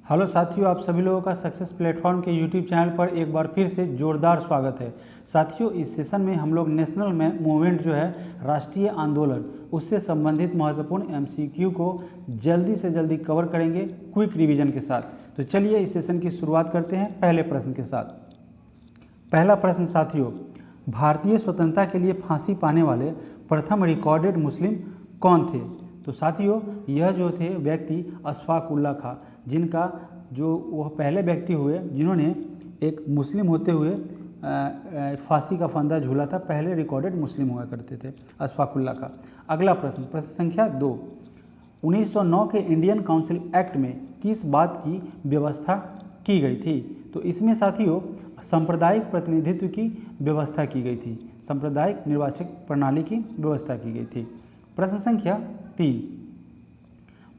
Hello साथियों, आप सभी लोगों का सक्सेस प्लेटफॉर्म के यूट्यूब चैनल पर एक बार फिर से जोरदार स्वागत है। साथियों, इस सेशन में हम लोग नेशनल में मूवमेंट जो है राष्ट्रीय आंदोलन, उससे संबंधित महत्वपूर्ण एमसीक्यू को जल्दी से जल्दी कवर करेंगे क्विक रिवीजन के साथ। तो चलिए इस सेशन की शुरुआत करते हैं पहले प्रश्न के साथ। पहला प्रश्न साथियों, भारतीय स्वतंत्रता के लिए फांसी पाने वाले प्रथम रिकॉर्डेड मुस्लिम कौन थे? तो साथियों, यह जो थे व्यक्ति अशफाक उल्लाह खां, जिनका जो वह पहले व्यक्ति हुए जिन्होंने एक मुस्लिम होते हुए फांसी का फंदा झूला था। पहले रिकॉर्डेड मुस्लिम हुआ करते थे अशफाक उल्लाह खां। अगला प्रश्न, प्रश्न संख्या 2, 1909 के इंडियन काउंसिल एक्ट में किस बात की व्यवस्था की गई थी? तो इसमें साथियों सांप्रदायिक प्रतिनिधित्व की व्यवस्था की गई थी, सांप्रदायिक निर्वाचक प्रणाली की व्यवस्था की गई थी। प्रश्न संख्या 3,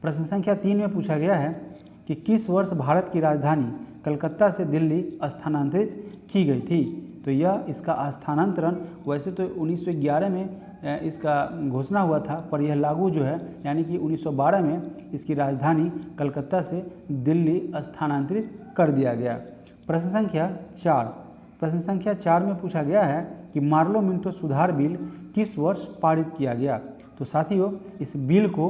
प्रश्न संख्या 3 में पूछा गया है कि किस वर्ष भारत की राजधानी कलकत्ता से दिल्ली स्थानांतरित की गई थी? तो यह इसका स्थानांतरण वैसे तो 1911 में इसका घोषणा हुआ था, पर यह लागू जो है यानी कि 1912 में इसकी राजधानी कलकत्ता से दिल्ली स्थानांतरित कर दिया गया। प्रश्न संख्या 4, प्रश्न संख्या 4 में पूछा गया है कि मार्लो मिंटो सुधार बिल किस वर्ष पारित किया गया? तो साथियों, इस बिल को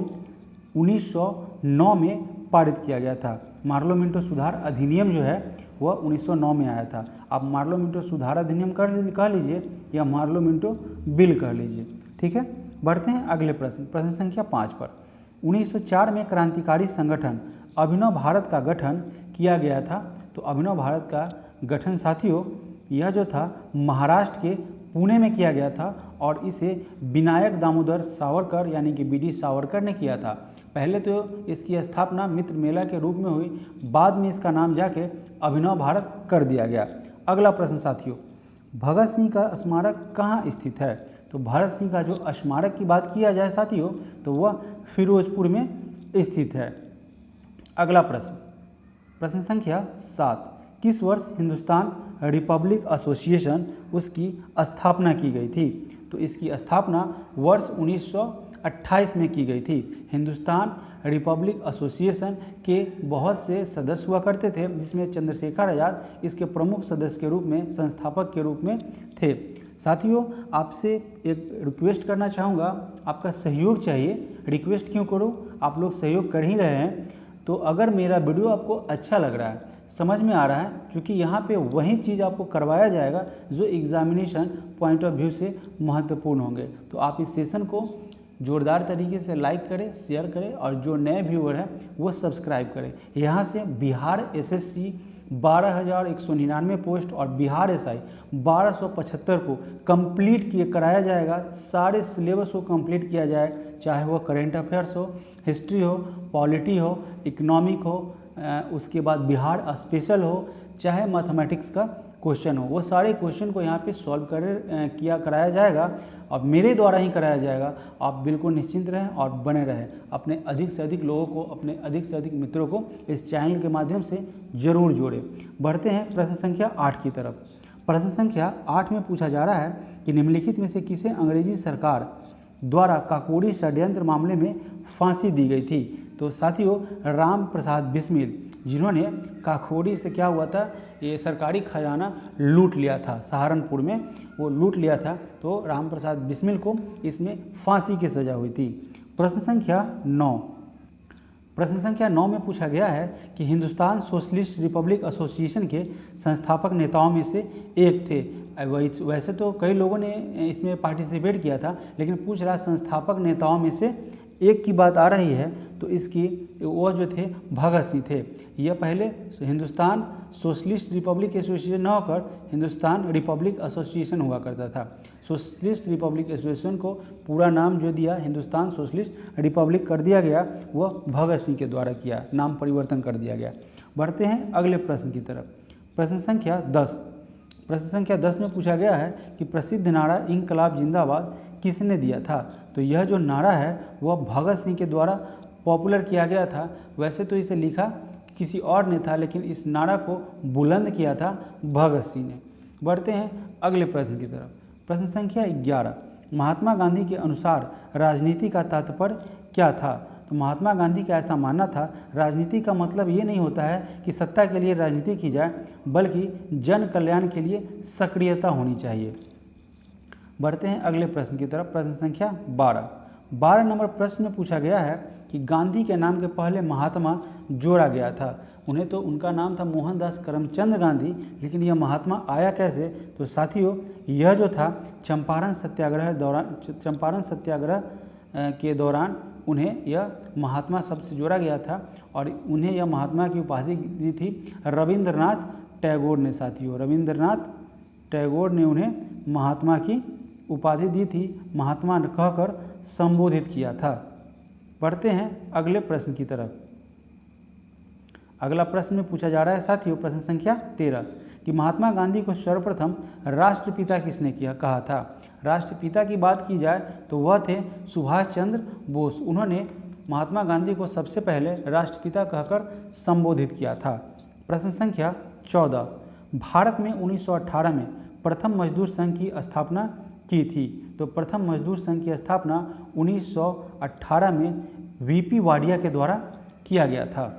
1909 में पारित किया गया था। मार्लो मिंटो सुधार अधिनियम जो है वह 1909 में आया था। आप मार्लो मिंटो सुधार अधिनियम कह लीजिए या मार्लो मिंटो बिल कह लीजिए, ठीक है। बढ़ते हैं अगले प्रश्न, प्रश्न संख्या 5 पर। 1904 में क्रांतिकारी संगठन अभिनव भारत का गठन किया गया था। तो अभिनव भारत का गठन साथियों यह जो था महाराष्ट्र के पुणे में किया गया था और इसे विनायक दामोदर सावरकर यानी कि बीडी सावरकर ने किया था। पहले तो इसकी स्थापना मित्र मेला के रूप में हुई, बाद में इसका नाम जाके अभिनव भारत कर दिया गया। अगला प्रश्न साथियों, भगत सिंह का स्मारक कहाँ स्थित है? तो भगत सिंह का जो स्मारक की बात किया जाए साथियों तो वह फिरोजपुर में स्थित है। अगला प्रश्न, प्रश्न संख्या 7, किस वर्ष हिंदुस्तान रिपब्लिक एसोसिएशन उसकी स्थापना की गई थी? तो इसकी स्थापना वर्ष 1928 में की गई थी। हिंदुस्तान रिपब्लिक एसोसिएशन के बहुत से सदस्य हुआ करते थे, जिसमें चंद्रशेखर आज़ाद इसके प्रमुख सदस्य के रूप में, संस्थापक के रूप में थे। साथियों, आपसे एक रिक्वेस्ट करना चाहूँगा, आपका सहयोग चाहिए। रिक्वेस्ट क्यों करूँ, आप लोग सहयोग कर ही रहे हैं। तो अगर मेरा वीडियो आपको अच्छा लग रहा है, समझ में आ रहा है, क्योंकि यहाँ पे वही चीज़ आपको करवाया जाएगा जो एग्जामिनेशन पॉइंट ऑफ व्यू से महत्वपूर्ण होंगे। तो आप इस सेशन को जोरदार तरीके से लाइक करें, शेयर करें और जो नए व्यूअर हैं वो सब्सक्राइब करें। यहाँ से बिहार एसएससी 12,199 पोस्ट और बिहार एसआई 1275 को कंप्लीट कराया जाएगा। सारे सिलेबस को कंप्लीट किया जाए, चाहे वो करेंट अफेयर्स हो, हिस्ट्री हो, पॉलिटी हो, इकोनॉमिक हो, उसके बाद बिहार स्पेशल हो, चाहे मैथमेटिक्स का क्वेश्चन हो, वो सारे क्वेश्चन को यहाँ पे सॉल्व कराया जाएगा और मेरे द्वारा ही कराया जाएगा। आप बिल्कुल निश्चिंत रहें और बने रहें। अपने अधिक से अधिक लोगों को, अपने अधिक से अधिक मित्रों को इस चैनल के माध्यम से जरूर जोड़ें। बढ़ते हैं प्रश्न संख्या 8 की तरफ। प्रश्न संख्या 8 में पूछा जा रहा है कि निम्नलिखित में से किसे अंग्रेजी सरकार द्वारा काकोरी षड्यंत्र मामले में फांसी दी गई थी? तो साथियों, राम प्रसाद बिस्मिल, जिन्होंने काकोरी से क्या हुआ था, ये सरकारी खजाना लूट लिया था, सहारनपुर में वो लूट लिया था। तो राम प्रसाद बिस्मिल को इसमें फांसी की सज़ा हुई थी। प्रश्न संख्या 9, प्रश्न संख्या 9 में पूछा गया है कि हिंदुस्तान सोशलिस्ट रिपब्लिक एसोसिएशन के संस्थापक नेताओं में से एक थे। वैसे तो कई लोगों ने इसमें पार्टिसिपेट किया था, लेकिन पूछ रहा संस्थापक नेताओं में से एक की बात आ रही है, तो इसकी वो जो थे भगत सिंह थे। यह पहले हिंदुस्तान सोशलिस्ट रिपब्लिक एसोसिएशन न होकर हिंदुस्तान रिपब्लिक एसोसिएशन हुआ करता था। सोशलिस्ट रिपब्लिक एसोसिएशन को पूरा नाम जो दिया, हिंदुस्तान सोशलिस्ट रिपब्लिक कर दिया गया, वह भगत सिंह के द्वारा किया, नाम परिवर्तन कर दिया गया। बढ़ते हैं अगले प्रश्न की तरफ। प्रश्न संख्या 10, प्रश्न संख्या 10 में पूछा गया है कि प्रसिद्ध नारा इंकलाब जिंदाबाद किसने दिया था? तो यह जो नारा है वह भगत सिंह के द्वारा पॉपुलर किया गया था। वैसे तो इसे लिखा किसी और ने था, लेकिन इस नारा को बुलंद किया था भगत सिंह ने। बढ़ते हैं अगले प्रश्न की तरफ। प्रश्न संख्या 11, महात्मा गांधी के अनुसार राजनीति का तात्पर्य क्या था? तो तो महात्मा गांधी का ऐसा मानना था, राजनीति का मतलब ये नहीं होता है कि सत्ता के लिए राजनीति की जाए, बल्कि जन कल्याण के लिए सक्रियता होनी चाहिए। बढ़ते हैं अगले प्रश्न की तरफ। प्रश्न संख्या 12 नंबर प्रश्न में पूछा गया है कि गांधी के नाम के पहले महात्मा जोड़ा गया था। उन्हें तो उनका नाम था मोहनदास करमचंद गांधी, लेकिन यह महात्मा आया कैसे? तो साथियों, यह जो था चंपारण सत्याग्रह के दौरान उन्हें यह महात्मा शब्द से जोड़ा गया था और उन्हें यह महात्मा की उपाधि दी थी रविंद्रनाथ टैगोर ने। साथियों, रविंद्रनाथ टैगोर ने उन्हें महात्मा की उपाधि दी थी, महात्मा कहकर संबोधित किया था। पढ़ते हैं अगले प्रश्न की तरफ। अगला प्रश्न में पूछा जा रहा है साथियों, प्रश्न संख्या 13 कि महात्मा गांधी को सर्वप्रथम राष्ट्रपिता किसने कहा था? राष्ट्रपिता की बात की जाए तो वह थे सुभाष चंद्र बोस। उन्होंने महात्मा गांधी को सबसे पहले राष्ट्रपिता कहकर संबोधित किया था। प्रश्न संख्या 14 भारत में 1918 में प्रथम मजदूर संघ की स्थापना की थी। तो प्रथम मजदूर संघ की स्थापना 1918 में वीपी वाडिया के द्वारा किया गया था।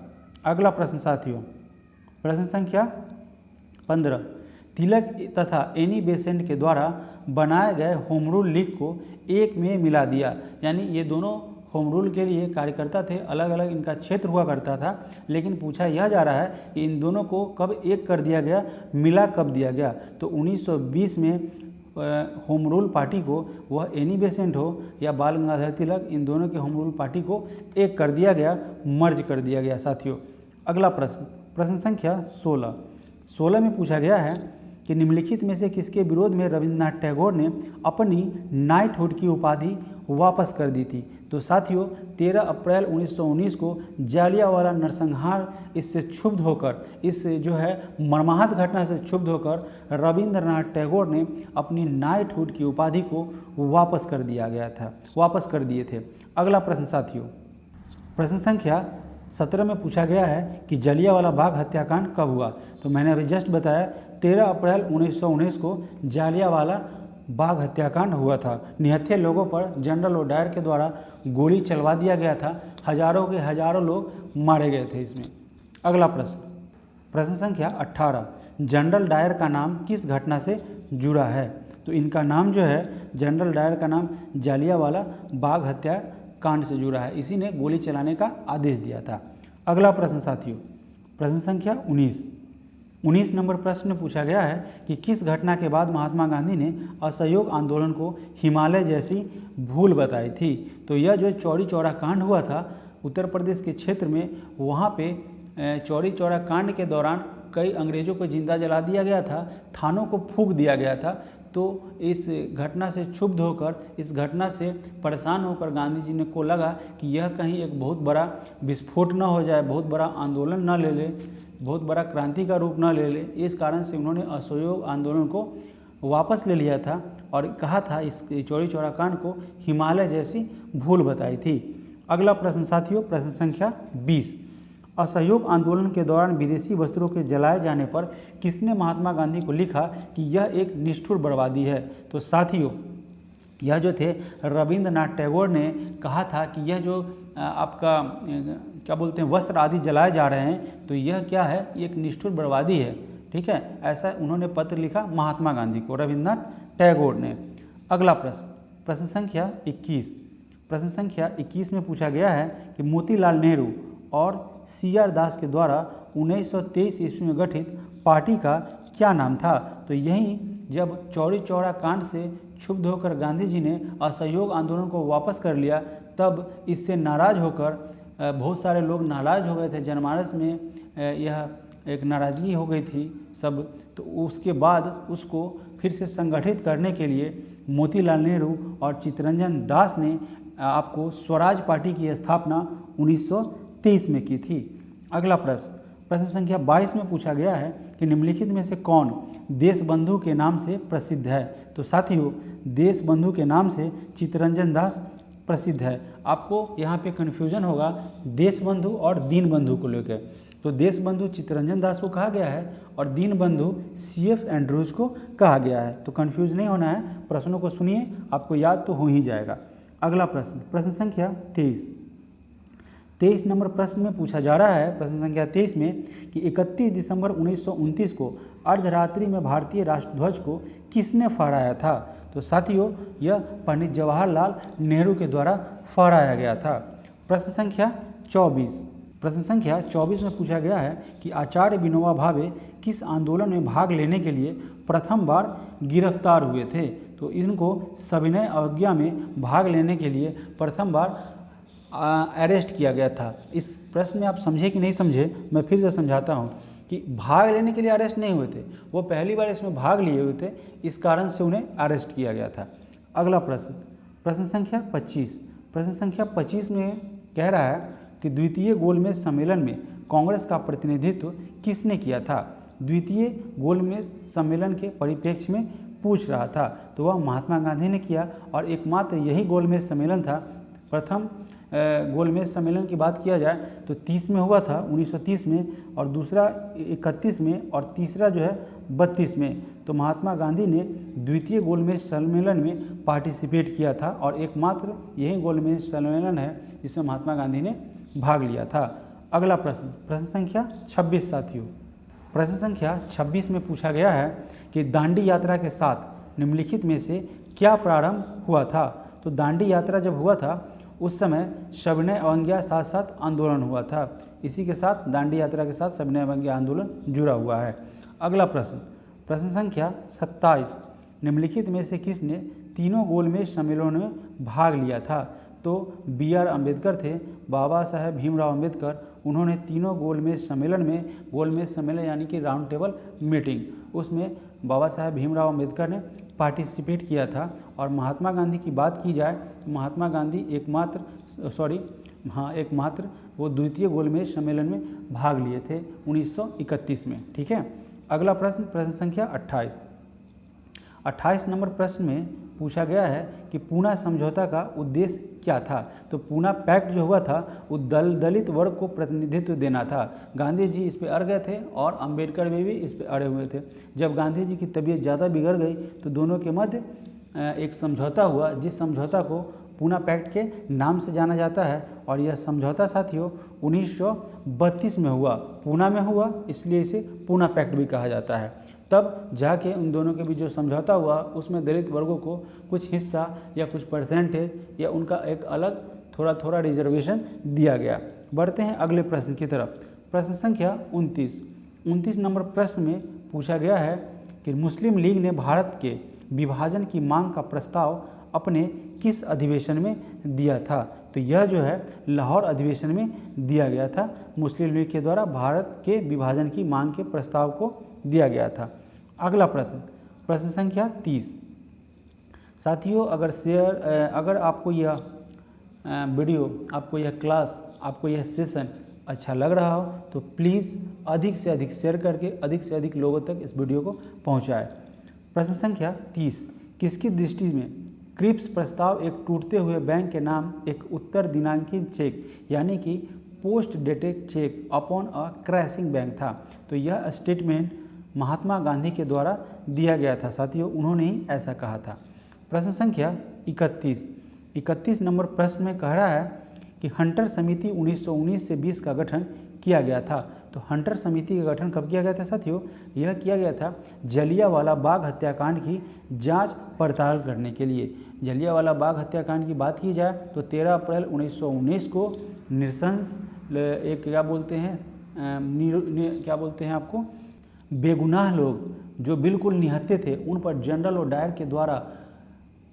अगला प्रश्न साथियों, प्रश्न संख्या 15 तिलक तथा एनी बेसेंट के द्वारा बनाए गए होम रूल लीग को एक में मिला दिया। यानी ये दोनों होम रूल के लिए कार्यकर्ता थे, अलग अलग इनका क्षेत्र हुआ करता था, लेकिन पूछा यह जा रहा है कि इन दोनों को कब एक कर दिया गया, मिला कब दिया गया? तो 1920 में होम रूल पार्टी को, वह एनी बेसेंट हो या बाल गंगाधर तिलक, इन दोनों के होम रूल पार्टी को एक कर दिया गया, मर्ज कर दिया गया। साथियों, अगला प्रश्न, प्रश्न संख्या 16 में पूछा गया है कि निम्नलिखित में से किसके विरोध में रविंद्रनाथ टैगोर ने अपनी नाइटहुड की उपाधि वापस कर दी थी? तो साथियों, 13 अप्रैल 1919 को जालियांवाला नरसंहार इससे क्षुब्ध होकर, इस जो है मर्माहत घटना से क्षुब्ध होकर रविंद्रनाथ टैगोर ने अपनी नाइटहुड की उपाधि को वापस कर दिए थे। अगला प्रश्न साथियों, प्रश्न संख्या 17 में पूछा गया है कि जलियांवाला बाग हत्याकांड कब हुआ? तो मैंने अभी जस्ट बताया 13 अप्रैल 1919 को जालियांवाला बाग हत्याकांड हुआ था। निहत्थे लोगों पर जनरल ओडायर के द्वारा गोली चलवा दिया गया था, हजारों के हजारों लोग मारे गए थे इसमें। अगला प्रश्न, प्रश्न संख्या 18 जनरल डायर का नाम किस घटना से जुड़ा है? तो इनका नाम जो है, जनरल डायर का नाम जालियांवाला बाग हत्याकांड से जुड़ा है, इसी ने गोली चलाने का आदेश दिया था। अगला प्रश्न साथियों, प्रश्न संख्या 19 नंबर प्रश्न में पूछा गया है कि किस घटना के बाद महात्मा गांधी ने असहयोग आंदोलन को हिमालय जैसी भूल बताई थी? तो यह जो चौरी चौरा कांड हुआ था उत्तर प्रदेश के क्षेत्र में, वहाँ पे चौरी चौरा कांड के दौरान कई अंग्रेज़ों को जिंदा जला दिया गया था, थानों को फूंक दिया गया था। तो इस घटना से क्षुब्ध होकर, इस घटना से परेशान होकर गांधी जी ने को लगा कि यह कहीं एक बहुत बड़ा विस्फोट न हो जाए, बहुत बड़ा आंदोलन न ले ले, बहुत बड़ा क्रांति का रूप न ले ले। इस कारण से उन्होंने असहयोग आंदोलन को वापस ले लिया था और कहा था इस चौरी चौरा कांड को हिमालय जैसी भूल बताई थी। अगला प्रश्न साथियों, प्रश्न संख्या 20 असहयोग आंदोलन के दौरान विदेशी वस्त्रों के जलाए जाने पर किसने महात्मा गांधी को लिखा कि यह एक निष्ठुर बर्बादी है? तो साथियों, यह जो थे रविंद्रनाथ टैगोर ने कहा था कि यह जो आपका क्या बोलते हैं वस्त्र आदि जलाए जा रहे हैं, तो यह क्या है, ये एक निष्ठुर बर्बादी है। ठीक है, ऐसा उन्होंने पत्र लिखा महात्मा गांधी को, रविंद्रनाथ टैगोर ने। अगला प्रश्न, प्रश्न संख्या 21 प्रश्न संख्या 21 में पूछा गया है कि मोतीलाल नेहरू और CR दास के द्वारा 1923 ईस्वी में गठित पार्टी का क्या नाम था? तो यही जब चौरी चौरा कांड से क्षुब्ध होकर गांधी जी ने असहयोग आंदोलन को वापस कर लिया, तब इससे नाराज होकर बहुत सारे लोग नाराज हो गए थे, जनमानस में यह एक नाराज़गी हो गई थी सब। तो उसके बाद उसको फिर से संगठित करने के लिए मोतीलाल नेहरू और चित्तरंजन दास ने आपको स्वराज पार्टी की स्थापना 1923 में की थी। अगला प्रश्न, प्रश्न संख्या 22 में पूछा गया है कि निम्नलिखित में से कौन देशबंधु के नाम से प्रसिद्ध है? तो साथियों, देशबंधु के नाम से चित्तरंजन दास प्रसिद्ध है। आपको यहाँ पे कन्फ्यूजन होगा देशबंधु और दीनबंधु को लेकर। तो देशबंधु चित्तरंजन दास को कहा गया है और दीनबंधु CF एंड्रूज को कहा गया है। तो कन्फ्यूज नहीं होना है, प्रश्नों को सुनिए, आपको याद तो हो ही जाएगा। अगला प्रश्न, प्रश्न संख्या 23 23 नंबर प्रश्न में पूछा जा रहा है, प्रश्न संख्या 23 में, कि 31 दिसंबर 1929 को अर्धरात्रि में भारतीय राष्ट्रध्वज को किसने फहराया था? तो साथियों, यह पंडित जवाहरलाल नेहरू के द्वारा फहराया गया था। प्रश्न संख्या 24 में पूछा गया है कि आचार्य विनोबा भावे किस आंदोलन में भाग लेने के लिए प्रथम बार गिरफ्तार हुए थे? तो इनको सविनय अवज्ञा में भाग लेने के लिए प्रथम बार अरेस्ट किया गया था। इस प्रश्न में आप समझे कि नहीं समझे, मैं फिर से समझाता हूँ कि भाग लेने के लिए अरेस्ट नहीं हुए थे, वो पहली बार इसमें भाग लिए हुए थे, इस कारण से उन्हें अरेस्ट किया गया था। अगला प्रश्न, प्रश्न संख्या 25 में कह रहा है कि द्वितीय गोलमेज सम्मेलन में कांग्रेस का प्रतिनिधित्व किसने किया था? द्वितीय गोलमेज सम्मेलन के परिप्रेक्ष्य में पूछ रहा था, तो वह महात्मा गांधी ने किया और एकमात्र यही गोलमेज सम्मेलन था। प्रथम गोलमेज सम्मेलन की बात किया जाए तो 30 में हुआ था, 1930 में, और दूसरा 31 में, और तीसरा जो है 32 में। तो महात्मा गांधी ने द्वितीय गोलमेज सम्मेलन में पार्टिसिपेट किया था और एकमात्र यही गोलमेज सम्मेलन है जिसमें महात्मा गांधी ने भाग लिया था। अगला प्रश्न, प्रश्न संख्या 26 साथियों, प्रश्न संख्या 26 में पूछा गया है कि दांडी यात्रा के साथ निम्नलिखित में से क्या प्रारंभ हुआ था? तो दांडी यात्रा जब हुआ था उस समय सविनय अवज्ञा साथ साथ आंदोलन हुआ था। इसी के साथ दांडी यात्रा के साथ सविनय अवज्ञा आंदोलन जुड़ा हुआ है। अगला प्रश्न, प्रश्न संख्या 27, निम्नलिखित में से किसने तीनों गोलमेज सम्मेलनों में भाग लिया था? तो BR अम्बेडकर थे, बाबा साहेब भीमराव अम्बेडकर। उन्होंने तीनों गोलमेज सम्मेलन यानी कि राउंड टेबल मीटिंग, उसमें बाबा साहेब भीमराव अम्बेडकर ने पार्टिसिपेट किया था। और महात्मा गांधी की बात की जाए तो महात्मा गांधी एकमात्र वो द्वितीय गोलमेज सम्मेलन में भाग लिए थे 1931 में। ठीक है। अगला प्रश्न, प्रश्न संख्या 28 नंबर प्रश्न में पूछा गया है कि पूना समझौता का उद्देश्य क्या था? तो पूना पैक्ट जो हुआ था वो दलित वर्ग को प्रतिनिधित्व देना था। गांधी जी इस पे अड़ गए थे और अंबेडकर भी इस पे अड़े हुए थे। जब गांधी जी की तबीयत ज़्यादा बिगड़ गई तो दोनों के मध्य एक समझौता हुआ, जिस समझौता को पूना पैक्ट के नाम से जाना जाता है। और यह समझौता साथियों 1932 में हुआ, पूना में हुआ, इसलिए इसे पूना पैक्ट भी कहा जाता है। तब जाके उन दोनों के बीच जो समझौता हुआ उसमें दलित वर्गों को कुछ हिस्सा या कुछ परसेंटेज या उनका एक अलग थोड़ा रिजर्वेशन दिया गया। बढ़ते हैं अगले प्रश्न की तरफ। प्रश्न संख्या 29 नंबर प्रश्न में पूछा गया है कि मुस्लिम लीग ने भारत के विभाजन की मांग का प्रस्ताव अपने किस अधिवेशन में दिया था? तो यह जो है लाहौर अधिवेशन में दिया गया था। मुस्लिम लीग के द्वारा भारत के विभाजन की मांग के प्रस्ताव को दिया गया था। अगला प्रश्न, प्रश्न संख्या 30। साथियों, अगर आपको यह वीडियो, आपको यह क्लास, आपको यह सेशन अच्छा लग रहा हो तो प्लीज़ अधिक से अधिक शेयर करके अधिक से अधिक लोगों तक इस वीडियो को पहुंचाएं। प्रश्न संख्या 30, किसकी दृष्टि में क्रिप्स प्रस्ताव एक टूटते हुए बैंक के नाम एक उत्तर दिनांकित चेक यानी कि post dated cheque upon a crashing bank था? तो यह स्टेटमेंट महात्मा गांधी के द्वारा दिया गया था साथियों, उन्होंने ही ऐसा कहा था। प्रश्न संख्या 31 नंबर प्रश्न में कह रहा है कि हंटर समिति 1919 से 20 का गठन किया गया था। तो हंटर समिति का गठन कब किया गया था साथियों? यह किया गया था जलियांवाला बाग हत्याकांड की जांच पड़ताल करने के लिए। जलियांवाला बाग हत्याकांड की बात की जाए तो 13 अप्रैल 1919 को नृशंस एक क्या बोलते हैं आपको, बेगुनाह लोग जो बिल्कुल निहत्थे थे उन पर जनरल और डायर के द्वारा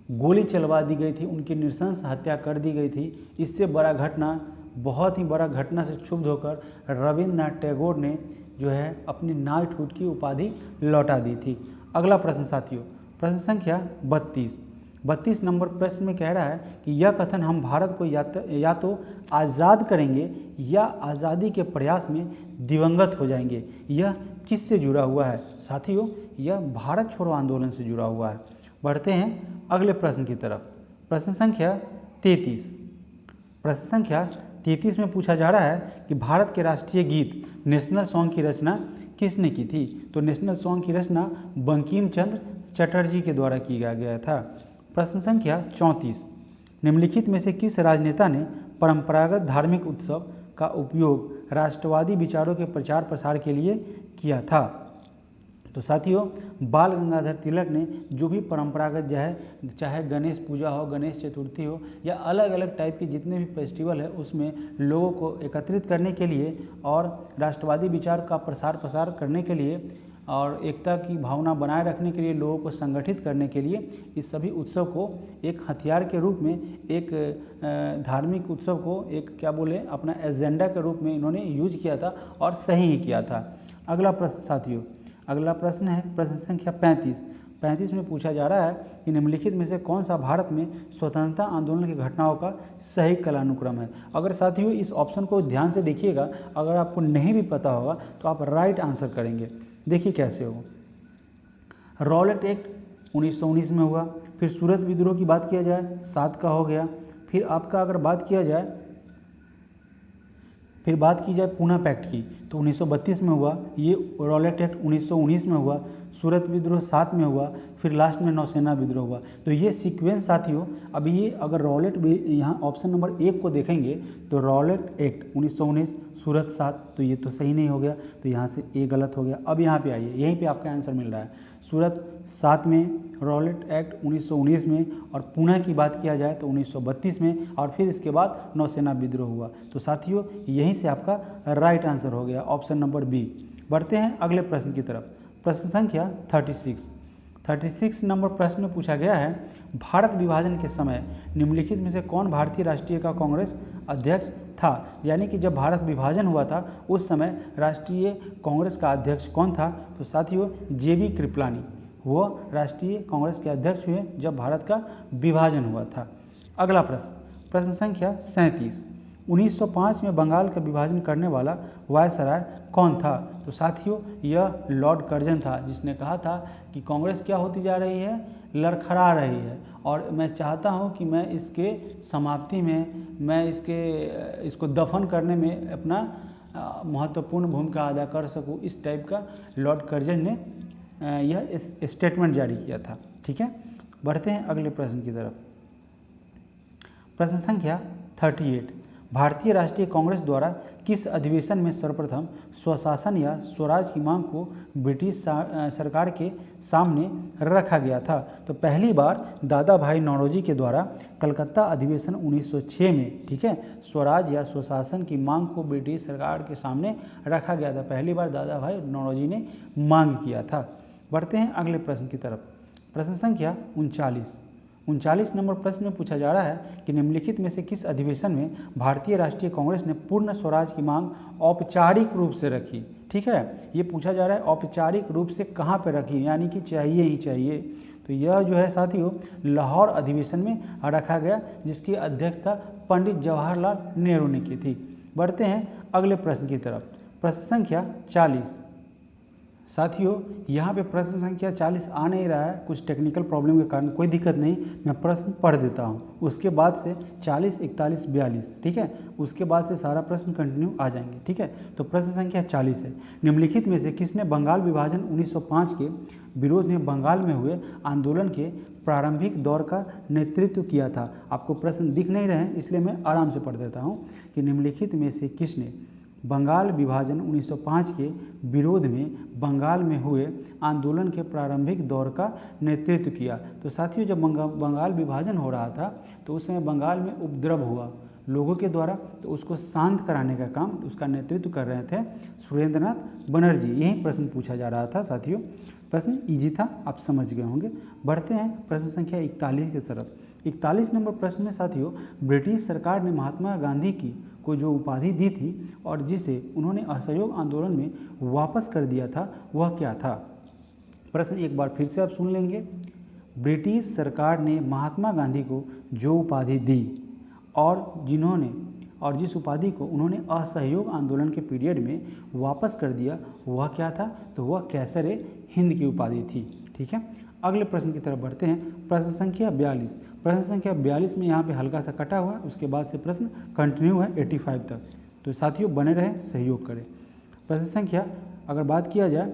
गोली चलवा दी गई थी, उनकी नृशंस हत्या कर दी गई थी। इससे बड़ा घटना, बहुत ही बड़ा घटना से क्षुब्ध होकर रविन्द्रनाथ टैगोर ने जो है अपनी नाइटहुड की उपाधि लौटा दी थी। अगला प्रश्न साथियों, प्रश्न संख्या 32 नंबर प्रश्न में कह रहा है कि यह कथन हम भारत को या तो आज़ाद करेंगे या आज़ादी के प्रयास में दिवंगत हो जाएंगे, यह किससे जुड़ा हुआ है? साथियों, यह भारत छोड़ो आंदोलन से जुड़ा हुआ है। बढ़ते हैं अगले प्रश्न की तरफ। प्रश्न संख्या 33 में पूछा जा रहा है कि भारत के राष्ट्रीय गीत नेशनल सॉन्ग की रचना किसने की थी? तो नेशनल सॉन्ग की रचना बंकिम चंद्र चटर्जी के द्वारा किया गया था। प्रश्न संख्या 34, निम्नलिखित में से किस राजनेता ने परंपरागत धार्मिक उत्सव का उपयोग राष्ट्रवादी विचारों के प्रचार प्रसार के लिए किया था। तो साथियों, बाल गंगाधर तिलक ने जो भी परंपरागत जो है, चाहे गणेश पूजा हो, गणेश चतुर्थी हो, या अलग अलग टाइप के जितने भी फेस्टिवल है उसमें लोगों को एकत्रित करने के लिए और राष्ट्रवादी विचार का प्रसार प्रसार करने के लिए और एकता की भावना बनाए रखने के लिए, लोगों को संगठित करने के लिए इस सभी उत्सव को एक हथियार के रूप में, एक धार्मिक उत्सव को एक क्या बोले अपना एजेंडा के रूप में इन्होंने यूज किया था और सही ही किया था। अगला प्रश्न साथियों, अगला प्रश्न है प्रश्न संख्या 35 में पूछा जा रहा है कि निम्नलिखित में से कौन सा भारत में स्वतंत्रता आंदोलन की घटनाओं का सही कालानुक्रम है। अगर साथियों इस ऑप्शन को ध्यान से देखिएगा, अगर आपको नहीं भी पता होगा तो आप राइट आंसर करेंगे। देखिए कैसे होगा। रॉलेट एक्ट 1919 में हुआ, फिर सूरत विद्रोह की बात किया जाए 7 का हो गया, फिर आपका अगर बात किया जाए, फिर बात की जाए पूना पैक्ट की तो 1932 में हुआ, ये रॉलेट एक्ट 1919 में हुआ, सूरत विद्रोह 7 में हुआ, फिर लास्ट में नौसेना विद्रोह हुआ। तो ये सीक्वेंस साथियों, अभी ये अगर रॉलेट भी यहाँ ऑप्शन नंबर 1 को देखेंगे तो रॉलेट एक्ट 1919, सूरत 7, तो ये तो सही नहीं हो गया, तो यहाँ से ए गलत हो गया। अब यहाँ पे आइए, यहीं पे आपका आंसर मिल रहा है, सूरत 7 में, रॉलेट एक्ट 1919 में, और पुणे की बात किया जाए तो 1932 में, और फिर इसके बाद नौसेना विद्रोह हुआ। तो साथियों यहीं से आपका राइट आंसर हो गया ऑप्शन नंबर बी। बढ़ते हैं अगले प्रश्न की तरफ। प्रश्न संख्या 36 नंबर प्रश्न में पूछा गया है, भारत विभाजन के समय निम्नलिखित में से कौन भारतीय राष्ट्रीय का कांग्रेस अध्यक्ष था। यानी कि जब भारत विभाजन हुआ था उस समय राष्ट्रीय कांग्रेस का अध्यक्ष कौन था। तो साथियों जेबी कृपलानी वो राष्ट्रीय कांग्रेस के अध्यक्ष हुए जब भारत का विभाजन हुआ था। अगला प्रश्न संख्या 37, 1905 में बंगाल का विभाजन करने वाला वायसराय कौन था। तो साथियों यह लॉर्ड कर्जन था, जिसने कहा था कि कांग्रेस क्या होती जा रही है, लड़खड़ा रही है, और मैं चाहता हूं कि मैं इसके समाप्ति में, मैं इसको दफन करने में अपना महत्वपूर्ण भूमिका अदा कर सकूं। इस टाइप का लॉर्ड कर्जन ने यह स्टेटमेंट जारी किया था। ठीक है, बढ़ते हैं अगले प्रश्न की तरफ। प्रश्न संख्या 38, भारतीय राष्ट्रीय कांग्रेस द्वारा किस अधिवेशन में सर्वप्रथम स्वशासन या स्वराज की मांग को ब्रिटिश सरकार के सामने रखा गया था। तो पहली बार दादा भाई नौरोजी के द्वारा कलकत्ता अधिवेशन 1906 में, ठीक है, स्वराज या स्वशासन की मांग को ब्रिटिश सरकार के सामने रखा गया था। पहली बार दादा भाई नौरोजी ने मांग किया था। बढ़ते हैं अगले प्रश्न की तरफ। प्रश्न संख्या 39 नंबर प्रश्न में पूछा जा रहा है कि निम्नलिखित में से किस अधिवेशन में भारतीय राष्ट्रीय कांग्रेस ने पूर्ण स्वराज की मांग औपचारिक रूप से रखी। ठीक है, ये पूछा जा रहा है औपचारिक रूप से कहाँ पे रखी, यानी कि चाहिए ही चाहिए। तो यह जो है साथियों लाहौर अधिवेशन में रखा गया, जिसकी अध्यक्षता पंडित जवाहरलाल नेहरू ने की थी। बढ़ते हैं अगले प्रश्न की तरफ। प्रश्न संख्या 40। साथियों यहाँ पे प्रश्न संख्या 40 आ नहीं रहा है, कुछ टेक्निकल प्रॉब्लम के कारण, कोई दिक्कत नहीं, मैं प्रश्न पढ़ देता हूँ, उसके बाद से 40, 41, 42, ठीक है, उसके बाद से सारा प्रश्न कंटिन्यू आ जाएंगे। ठीक है, तो प्रश्न संख्या 40 है, निम्नलिखित में से किसने बंगाल विभाजन 1905 के विरोध में बंगाल में हुए आंदोलन के प्रारंभिक दौर का नेतृत्व किया था। आपको प्रश्न दिख नहीं रहे हैं इसलिए मैं आराम से पढ़ देता हूँ कि निम्नलिखित में से किसने बंगाल विभाजन 1905 के विरोध में बंगाल में हुए आंदोलन के प्रारंभिक दौर का नेतृत्व किया। तो साथियों जब बंगाल विभाजन हो रहा था तो उस समय बंगाल में उपद्रव हुआ लोगों के द्वारा, तो उसको शांत कराने का काम, उसका नेतृत्व कर रहे थे सुरेंद्रनाथ बनर्जी। यही प्रश्न पूछा जा रहा था साथियों, प्रश्न इजी था, आप समझ गए होंगे। बढ़ते हैं प्रश्न संख्या 41 की तरफ। 41 नंबर प्रश्न में साथियों ब्रिटिश सरकार ने महात्मा गांधी को जो उपाधि दी थी और जिसे उन्होंने असहयोग आंदोलन में वापस कर दिया था वह क्या था। प्रश्न एक बार फिर से आप सुन लेंगे। ब्रिटिश सरकार ने महात्मा गांधी को जो उपाधि दी और जिस उपाधि को उन्होंने असहयोग आंदोलन के पीरियड में वापस कर दिया वह क्या था, तो वह कैसर हिंद की उपाधि थी। ठीक है, अगले प्रश्न की तरफ बढ़ते हैं। प्रश्न संख्या 42। प्रश्न संख्या 42 में यहाँ पे हल्का सा कटा हुआ है, उसके बाद से प्रश्न कंटिन्यू है 85 तक, तो साथियों बने रहे, सहयोग करें। प्रश्न संख्या अगर बात किया जाए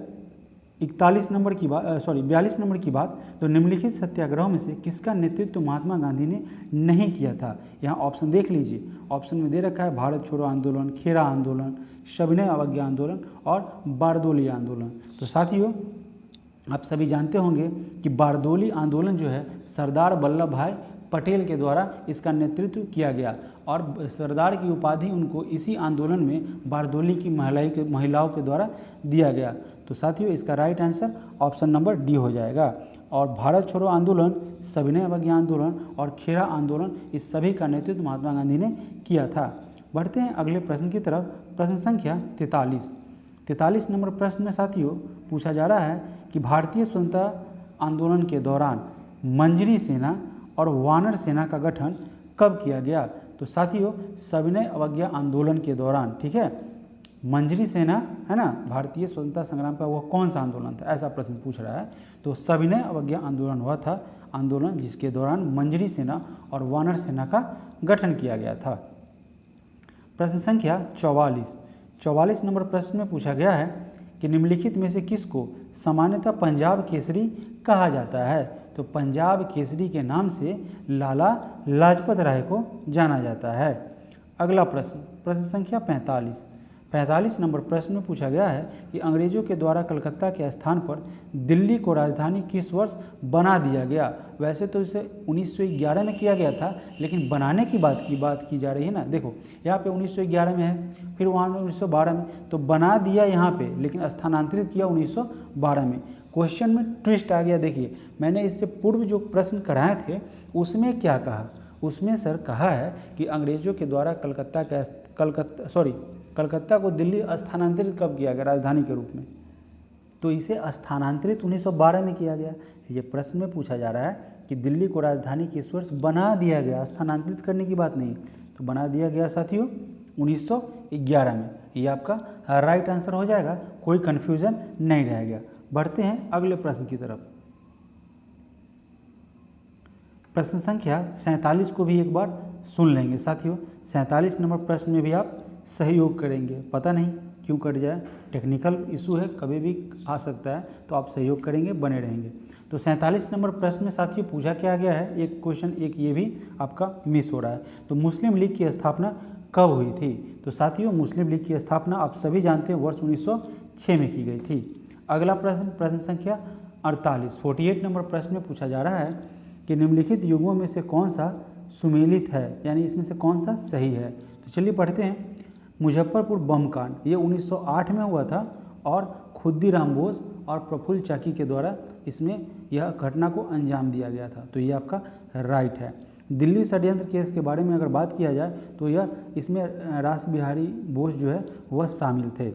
42 नंबर की बात, तो निम्नलिखित सत्याग्रहों में से किसका नेतृत्व महात्मा गांधी ने नहीं किया था। यहाँ ऑप्शन देख लीजिए, ऑप्शन में दे रखा है भारत छोड़ो आंदोलन, खेरा आंदोलन, सविनय अवज्ञा आंदोलन और बारदोली आंदोलन। तो साथियों आप सभी जानते होंगे कि बारदोली आंदोलन जो है सरदार वल्लभ भाई पटेल के द्वारा इसका नेतृत्व किया गया और सरदार की उपाधि उनको इसी आंदोलन में बारदोली की महिलाओं के द्वारा दिया गया। तो साथियों इसका right answer option number D हो जाएगा। और भारत छोड़ो आंदोलन, सविनय अवज्ञा आंदोलन और खेरा आंदोलन इस सभी का नेतृत्व महात्मा गांधी ने किया था। बढ़ते हैं अगले प्रश्न की तरफ। प्रश्न संख्या 43 नंबर प्रश्न में साथियों पूछा जा रहा है कि भारतीय स्वतंत्रता आंदोलन के दौरान मंजरी सेना और वानर सेना का गठन कब किया गया। तो साथियों सविनय अवज्ञा आंदोलन के दौरान, ठीक है, मंजरी सेना है ना, भारतीय स्वतंत्रता संग्राम का वह कौन सा आंदोलन था, ऐसा प्रश्न पूछ रहा है। तो सविनय अवज्ञा आंदोलन हुआ था आंदोलन जिसके दौरान मंजरी सेना और वानर सेना का गठन किया गया था। प्रश्न संख्या 44 नंबर प्रश्न में पूछा गया है कि निम्नलिखित में से किसको सामान्यतः पंजाब केसरी कहा जाता है। तो पंजाब केसरी के नाम से लाला लाजपत राय को जाना जाता है। अगला प्रश्न संख्या 45 नंबर प्रश्न में पूछा गया है कि अंग्रेजों के द्वारा कलकत्ता के स्थान पर दिल्ली को राजधानी किस वर्ष बना दिया गया। वैसे तो इसे 1911 में किया गया था, लेकिन बनाने की बात की जा रही है ना। देखो यहाँ पे 1911 में है, फिर वहाँ 1912 में, तो बना दिया यहाँ पे, लेकिन स्थानांतरित किया 1912 में। क्वेश्चन में ट्विस्ट आ गया। देखिए मैंने इससे पूर्व जो प्रश्न कराए थे उसमें क्या कहा, उसमें सर कहा है कि अंग्रेजों के द्वारा कलकत्ता को दिल्ली स्थानांतरित कब किया गया राजधानी के रूप में, तो इसे स्थानांतरित 1912 में किया गया। ये प्रश्न में पूछा जा रहा है कि दिल्ली को राजधानी किस वर्ष बना दिया गया, स्थानांतरित करने की बात नहीं, तो बना दिया गया साथियों 1911 में। ये आपका राइट आंसर हो जाएगा, कोई कन्फ्यूजन नहीं रहेगा। बढ़ते हैं अगले प्रश्न की तरफ। प्रश्न संख्या 47 को भी एक बार सुन लेंगे साथियों। 47 नंबर प्रश्न में भी आप सहयोग करेंगे, पता नहीं क्यों कट जाए, टेक्निकल इशू है, कभी भी आ सकता है, तो आप सहयोग करेंगे, बने रहेंगे। तो 47 नंबर प्रश्न में साथियों पूछा क्या गया है, एक क्वेश्चन एक ये भी आपका मिस हो रहा है। तो मुस्लिम लीग की स्थापना कब हुई थी। तो साथियों मुस्लिम लीग की स्थापना आप सभी जानते हैं वर्ष 1906 में की गई थी। अगला प्रश्न संख्या 48 नंबर प्रश्न में पूछा जा रहा है कि निम्नलिखित युग्मों में से कौन सा सुमेलित है, यानी इसमें से कौन सा सही है। तो चलिए पढ़ते हैं। मुजफ्फरपुर बम कांड ये 1908 में हुआ था और खुद्दीराम बोस और प्रफुल्ल चाकी के द्वारा इसमें यह घटना को अंजाम दिया गया था। तो ये आपका राइट है। दिल्ली षड्यंत्र केस के बारे में अगर बात किया जाए तो यह इसमें रास बिहारी बोस जो है वह शामिल थे।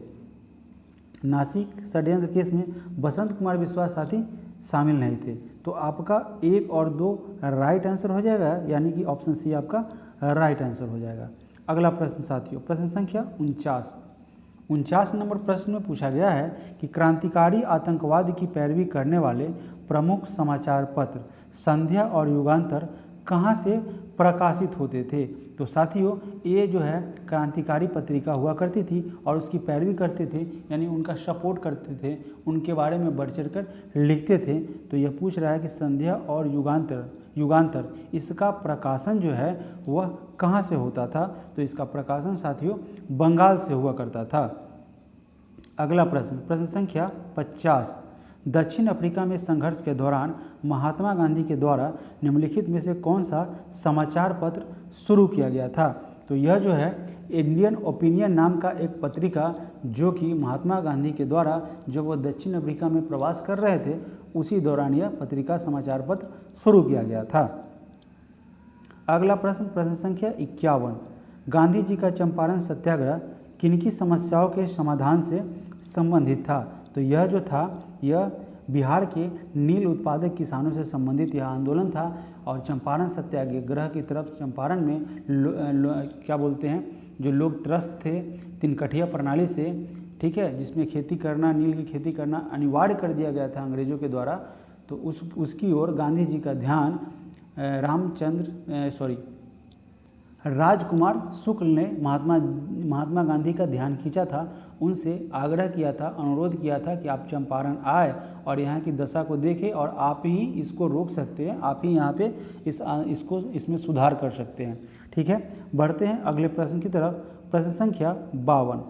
नासिक षड्यंत्र केस में बसंत कुमार विश्वास साथी शामिल नहीं थे। तो आपका 1 और 2 राइट आंसर हो जाएगा, यानी कि ऑप्शन सी आपका राइट आंसर हो जाएगा। अगला प्रश्न साथियों प्रश्न संख्या 49 नंबर प्रश्न में पूछा गया है कि क्रांतिकारी आतंकवाद की पैरवी करने वाले प्रमुख समाचार पत्र संध्या और युगांतर कहाँ से प्रकाशित होते थे। तो साथियों ये जो है क्रांतिकारी पत्रिका हुआ करती थी और उसकी पैरवी करते थे, यानी उनका सपोर्ट करते थे, उनके बारे में बढ़ चढ़ कर लिखते थे। तो यह पूछ रहा है कि संध्या और युगांतर इसका प्रकाशन जो है वह कहाँ से होता था। तो इसका प्रकाशन साथियों बंगाल से हुआ करता था। अगला प्रश्न संख्या 50। दक्षिण अफ्रीका में संघर्ष के दौरान महात्मा गांधी के द्वारा निम्नलिखित में से कौन सा समाचार पत्र शुरू किया गया था। तो यह जो है इंडियन ओपिनियन नाम का एक पत्रिका, जो कि महात्मा गांधी के द्वारा जब वो दक्षिण अफ्रीका में प्रवास कर रहे थे उसी दौरान यह पत्रिका समाचार पत्र शुरू किया गया था। अगला प्रश्न संख्या 51। गांधी जी का चंपारण सत्याग्रह किनकी समस्याओं के समाधान से संबंधित था। तो यह जो था यह बिहार के नील उत्पादक किसानों से संबंधित यह आंदोलन था। और चंपारण सत्याग्रह की तरफ चंपारण में क्या बोलते हैं, जो लोग त्रस्त थे तिनकठिया प्रणाली से, ठीक है, जिसमें खेती करना, नील की खेती करना अनिवार्य कर दिया गया था अंग्रेजों के द्वारा। तो उसकी ओर गांधी जी का ध्यान राजकुमार शुक्ल ने महात्मा गांधी का ध्यान खींचा था उनसे आग्रह किया था, अनुरोध किया था कि आप चंपारण आए और यहाँ की दशा को देखें और आप ही इसको रोक सकते हैं, आप ही यहाँ पे इसमें सुधार कर सकते हैं। ठीक है, बढ़ते हैं अगले प्रश्न की तरफ। प्रश्न संख्या 52,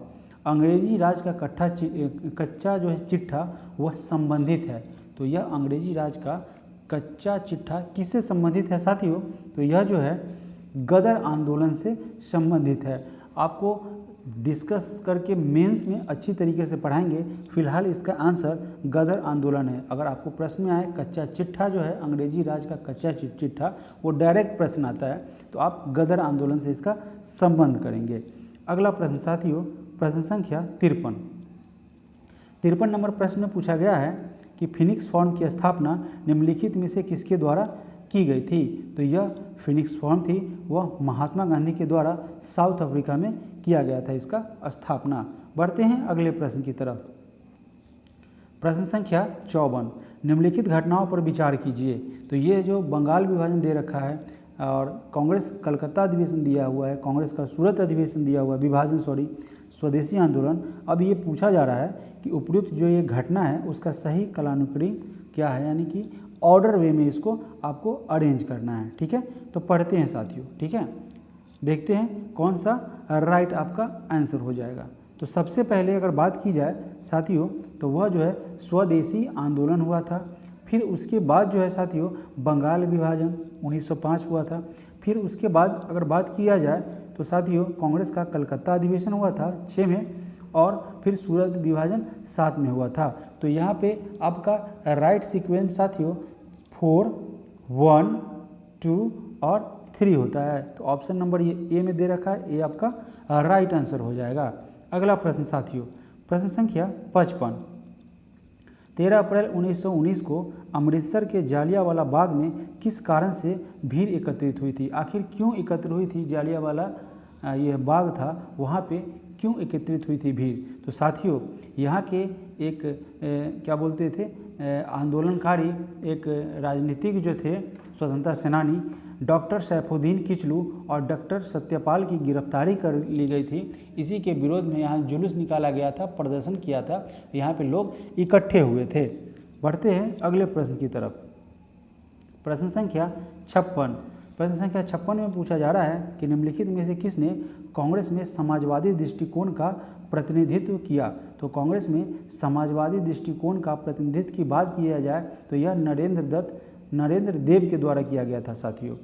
अंग्रेजी राज का कच्चा जो है चिट्ठा वह संबंधित है। तो यह अंग्रेजी राज का कच्चा चिट्ठा किससे संबंधित है साथियों? तो यह जो है गदर आंदोलन से संबंधित है। आपको डिस्कस करके मेंस में अच्छी तरीके से पढ़ाएंगे। फिलहाल इसका आंसर गदर आंदोलन है। अगर आपको प्रश्न में आए कच्चा चिट्ठा जो है अंग्रेजी राज का कच्चा चिट्ठा, वो डायरेक्ट प्रश्न आता है तो आप गदर आंदोलन से इसका संबंध करेंगे। अगला प्रश्न साथियों, प्रश्न संख्या 53 नंबर प्रश्न में पूछा गया है कि फिनिक्स फॉर्म की स्थापना निम्नलिखित में से किसके द्वारा की गई थी? तो यह फिनिक्स फॉर्म थी वह महात्मा गांधी के द्वारा साउथ अफ्रीका में किया गया था इसका स्थापना। बढ़ते हैं अगले प्रश्न की तरफ। प्रश्न संख्या 54, निम्नलिखित घटनाओं पर विचार कीजिए। तो ये जो बंगाल विभाजन दे रखा है और कांग्रेस कलकत्ता अधिवेशन दिया हुआ है, कांग्रेस का सूरत अधिवेशन दिया हुआ है, विभाजन स्वदेशी आंदोलन। अब ये पूछा जा रहा है कि उपयुक्त जो ये घटना है उसका सही कालानुक्रम क्या है, यानी कि ऑर्डर वे में इसको आपको अरेंज करना है। ठीक है, तो पढ़ते हैं साथियों। ठीक है, देखते हैं कौन सा राइट आपका आंसर हो जाएगा। तो सबसे पहले अगर बात की जाए साथियों तो वह जो है स्वदेशी आंदोलन हुआ था। फिर उसके बाद जो है साथियों बंगाल विभाजन 1905 हुआ था। फिर उसके बाद अगर बात किया जाए तो साथियों कांग्रेस का कलकत्ता अधिवेशन हुआ था 6 में और फिर सूरत विभाजन 7 में हुआ था। तो यहाँ पे आपका राइट सीक्वेंस साथियों 4, 1, 2 और 3 होता है। तो ऑप्शन नंबर ये ए में दे रखा है, ये आपका राइट आंसर हो जाएगा। अगला प्रश्न साथियों, प्रश्न संख्या 55, 13 अप्रैल 1919 को अमृतसर के जालियांवाला बाग में किस कारण से भीड़ एकत्रित हुई थी? आखिर क्यों एकत्र हुई थी? जालियांवाला यह बाग था, वहाँ पे क्यों एकत्रित हुई थी भीड़? तो साथियों यहाँ के एक क्या बोलते थे आंदोलनकारी, एक राजनीतिक जो थे स्वतंत्रता सेनानी डॉक्टर सैफुद्दीन किचलू और डॉक्टर सत्यपाल की गिरफ्तारी कर ली गई थी। इसी के विरोध में यहाँ जुलूस निकाला गया था, प्रदर्शन किया था, यहाँ पे लोग इकट्ठे हुए थे। बढ़ते हैं अगले प्रश्न की तरफ। प्रश्न संख्या 56, प्रश्न संख्या 56 में पूछा जा रहा है कि निम्नलिखित में से किसने कांग्रेस में समाजवादी दृष्टिकोण का प्रतिनिधित्व किया? तो कांग्रेस में समाजवादी दृष्टिकोण का प्रतिनिधित्व की बात किया जाए तो यह नरेंद्र देव के द्वारा किया गया था साथियों।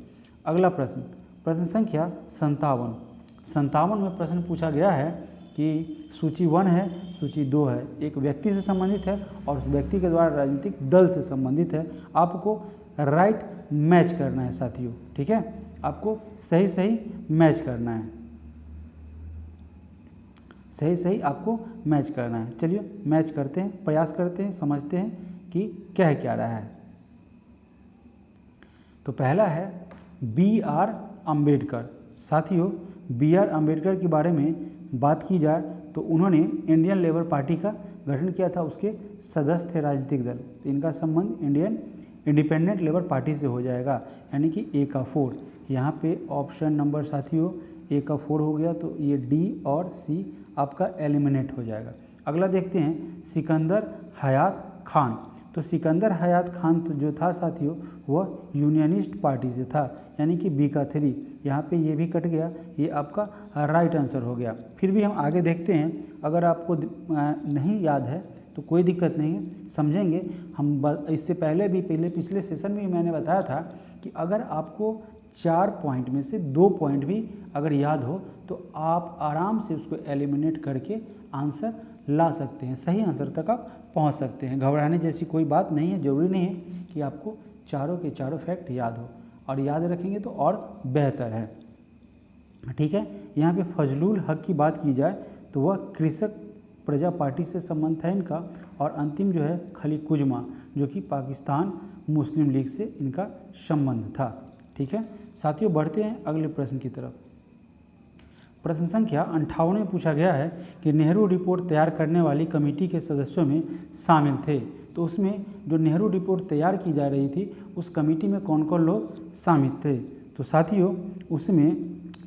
अगला प्रश्न, प्रश्न संख्या 57 में प्रश्न पूछा गया है कि सूची 1 है, सूची 2 है, एक व्यक्ति से संबंधित है और उस व्यक्ति के द्वारा राजनीतिक दल से संबंधित है। आपको राइट मैच करना है साथियों। ठीक है, आपको सही सही मैच करना है, सही सही आपको मैच करना है। चलिए मैच करते हैं, प्रयास करते हैं, समझते हैं कि कह क्या रहा है। तो पहला है B.R. अम्बेडकर। साथियों B.R. अम्बेडकर के बारे में बात की जाए तो उन्होंने इंडियन लेबर पार्टी का गठन किया था, उसके सदस्य थे राजनीतिक दल। तो इनका संबंध इंडियन इंडिपेंडेंट लेबर पार्टी से हो जाएगा, यानी कि A का 4। यहाँ पे ऑप्शन नंबर साथियों A का 4 हो गया, तो ये D और C आपका एलिमिनेट हो जाएगा। अगला देखते हैं सिकंदर हयात खान। तो सिकंदर हयात खान तो जो था साथियों वह यूनियनिस्ट पार्टी से था, यानी कि B का 3। यहाँ पे ये भी कट गया, ये आपका राइट आंसर हो गया। फिर भी हम आगे देखते हैं, अगर आपको नहीं याद है तो कोई दिक्कत नहीं है, समझेंगे हम। इससे पहले भी पिछले सेशन में मैंने बताया था कि अगर आपको 4 पॉइंट में से 2 पॉइंट भी अगर याद हो तो आप आराम से उसको एलिमिनेट करके आंसर ला सकते हैं, सही आंसर तक आप पहुंच सकते हैं। घबराने जैसी कोई बात नहीं है, ज़रूरी नहीं है कि आपको चारों के चारों फैक्ट याद हो, और याद रखेंगे तो और बेहतर है। ठीक है, यहाँ पे फजलुल हक की बात की जाए तो वह कृषक प्रजा पार्टी से संबंध है इनका, और अंतिम जो है खली कुजमा जो कि पाकिस्तान मुस्लिम लीग से इनका संबंध था। ठीक है साथियों, बढ़ते हैं अगले प्रश्न की तरफ। प्रश्न संख्या 58 में पूछा गया है कि नेहरू रिपोर्ट तैयार करने वाली कमेटी के सदस्यों में शामिल थे। तो उसमें जो नेहरू रिपोर्ट तैयार की जा रही थी उस कमेटी में कौन कौन लोग शामिल थे? तो साथियों उसमें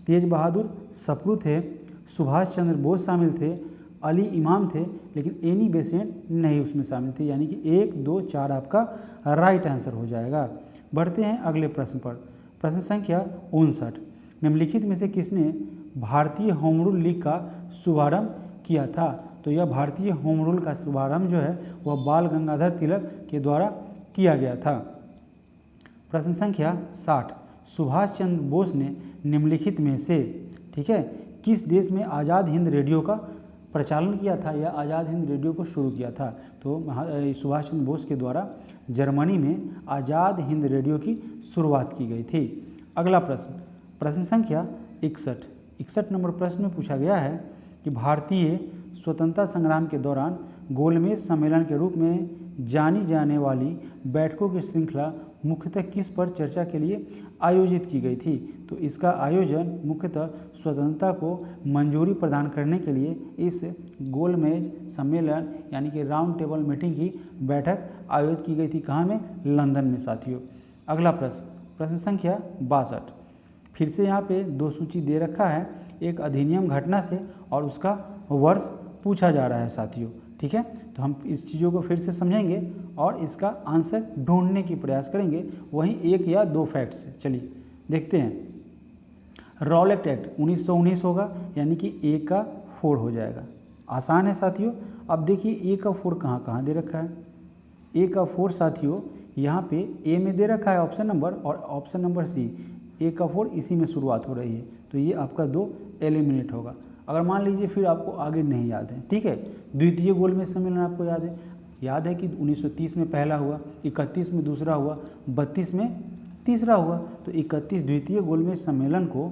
तेज बहादुर सप्रू थे, सुभाष चंद्र बोस शामिल थे, अली इमाम थे, लेकिन एनी बेसेंट नहीं उसमें शामिल थे, यानी कि 1, 2, 4 आपका राइट आंसर हो जाएगा। बढ़ते हैं अगले प्रश्न पर। प्रश्न संख्या 59, निम्नलिखित में से किसने भारतीय होम रूल लीग का शुभारंभ किया था? तो यह भारतीय होम रूल का शुभारंभ जो है वह बाल गंगाधर तिलक के द्वारा किया गया था। प्रश्न संख्या 60, सुभाष चंद्र बोस ने निम्नलिखित में से, ठीक है, किस देश में आज़ाद हिंद रेडियो का प्रचालन किया था या आज़ाद हिंद रेडियो को शुरू किया था? तो सुभाष चंद्र बोस के द्वारा जर्मनी में आज़ाद हिंद रेडियो की शुरुआत की गई थी। अगला प्रश्न, प्रश्न संख्या 61 नंबर प्रश्न में पूछा गया है कि भारतीय स्वतंत्रता संग्राम के दौरान गोलमेज सम्मेलन के रूप में जानी जाने वाली बैठकों की श्रृंखला मुख्यतः किस पर चर्चा के लिए आयोजित की गई थी? तो इसका आयोजन मुख्यतः स्वतंत्रता को मंजूरी प्रदान करने के लिए इस गोलमेज सम्मेलन यानी कि राउंड टेबल मीटिंग की बैठक आयोजित की गई थी। कहाँ में? लंदन में साथियों। अगला प्रश्न, प्रश्न संख्या 62, फिर से यहाँ पे 2 सूची दे रखा है, एक अधिनियम घटना से और उसका वर्ष पूछा जा रहा है साथियों, ठीक है। तो हम इस चीज़ों को फिर से समझेंगे और इसका आंसर ढूंढने की प्रयास करेंगे, वहीं 1 या 2 फैक्ट से। चलिए देखते हैं। रॉलेट एक्ट 1919 होगा, यानी कि A का 4 हो जाएगा। आसान है साथियों। अब देखिए A का 4 कहाँ कहाँ दे रखा है। A का 4 साथियों यहाँ पे A में दे रखा है ऑप्शन नंबर, और ऑप्शन नंबर C, A का 4 इसी में शुरुआत हो रही है, तो ये आपका 2 एलिमिनेट होगा। अगर मान लीजिए फिर आपको आगे नहीं याद है, ठीक है, द्वितीय गोलमेज सम्मेलन आपको याद है कि 1930 में पहला हुआ, 31 में दूसरा हुआ, 32 में तीसरा हुआ। तो 31 द्वितीय गोलमेज सम्मेलन को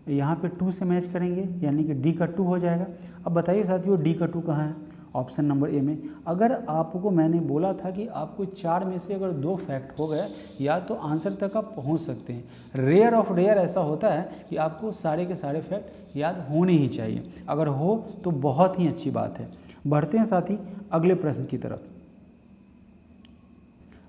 यहाँ पे 2 से मैच करेंगे, यानी कि D का 2 हो जाएगा। अब बताइए साथियों D का 2 कहाँ है? ऑप्शन नंबर A में। अगर आपको मैंने बोला था कि आपको 4 में से अगर 2 फैक्ट हो गए या तो आंसर तक आप पहुंच सकते हैं। रेयर ऑफ रेयर ऐसा होता है कि आपको सारे के सारे फैक्ट याद होने ही चाहिए, अगर हो तो बहुत ही अच्छी बात है। बढ़ते हैं साथी अगले प्रश्न की तरफ।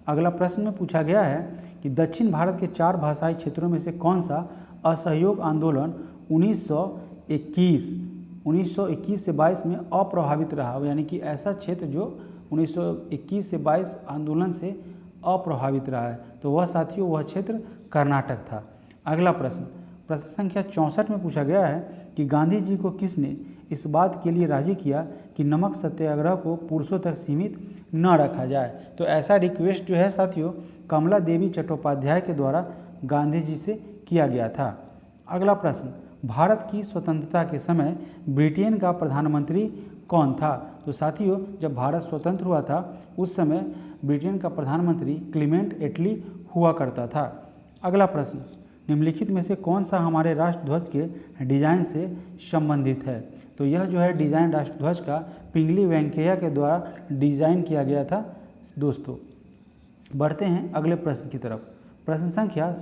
अगला प्रश्न में पूछा गया है कि दक्षिण भारत के 4 भाषाई क्षेत्रों में से कौन सा असहयोग आंदोलन 1921 से 22 में अप्रभावित रहा, यानी कि ऐसा क्षेत्र जो 1921 से 22 आंदोलन से अप्रभावित रहा है, तो वह साथियों वह क्षेत्र कर्नाटक था। अगला प्रश्न, प्रश्न संख्या 64 में पूछा गया है कि गांधी जी को किसने इस बात के लिए राजी किया कि नमक सत्याग्रह को पुरुषों तक सीमित न रखा जाए? तो ऐसा रिक्वेस्ट जो है साथियों कमला देवी चट्टोपाध्याय के द्वारा गांधी जी से किया गया था। अगला प्रश्न, भारत की स्वतंत्रता के समय ब्रिटेन का प्रधानमंत्री कौन था? तो साथियों जब भारत स्वतंत्र हुआ था उस समय ब्रिटेन का प्रधानमंत्री क्लीमेंट एटली हुआ करता था। अगला प्रश्न, निम्नलिखित में से कौन सा हमारे राष्ट्रध्वज के डिजाइन से संबंधित है? तो यह जो है डिज़ाइन राष्ट्रध्वज का पिंगली वेंकैया के द्वारा डिज़ाइन किया गया था दोस्तों। बढ़ते हैं अगले प्रश्न की तरफ। प्रश्न संख्या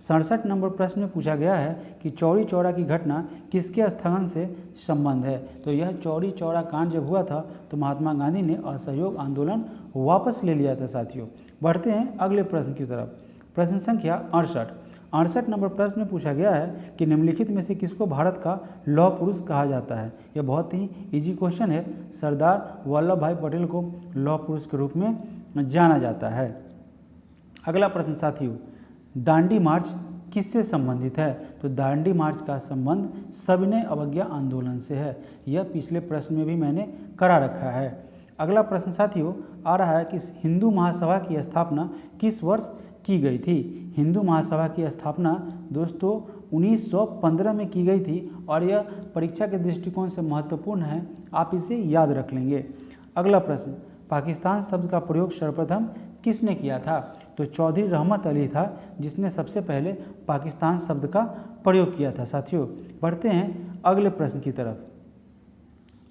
67 नंबर प्रश्न में पूछा गया है कि चौरी चौरा की घटना किसके स्थगन से संबंध है? तो यह चौरी चौरा कांड जब हुआ था तो महात्मा गांधी ने असहयोग आंदोलन वापस ले लिया था साथियों। बढ़ते हैं अगले प्रश्न की तरफ। प्रश्न संख्या 68 नंबर प्रश्न में पूछा गया है कि निम्नलिखित में से किसको भारत का लौह पुरुष कहा जाता है? यह बहुत ही इजी क्वेश्चन है। सरदार वल्लभ भाई पटेल को लौह पुरुष के रूप में जाना जाता है। अगला प्रश्न साथियों, दांडी मार्च किससे संबंधित है? तो दांडी मार्च का संबंध सविनय अवज्ञा आंदोलन से है। यह पिछले प्रश्न में भी मैंने करा रखा है। अगला प्रश्न साथियों आ रहा है कि हिंदू महासभा की स्थापना किस वर्ष की गई थी? हिंदू महासभा की स्थापना दोस्तों 1915 में की गई थी और यह परीक्षा के दृष्टिकोण से महत्वपूर्ण है, आप इसे याद रख लेंगे। अगला प्रश्न, पाकिस्तान शब्द का प्रयोग सर्वप्रथम किसने किया था? तो चौधरी रहमत अली था जिसने सबसे पहले पाकिस्तान शब्द का प्रयोग किया था साथियों। बढ़ते हैं अगले प्रश्न की तरफ।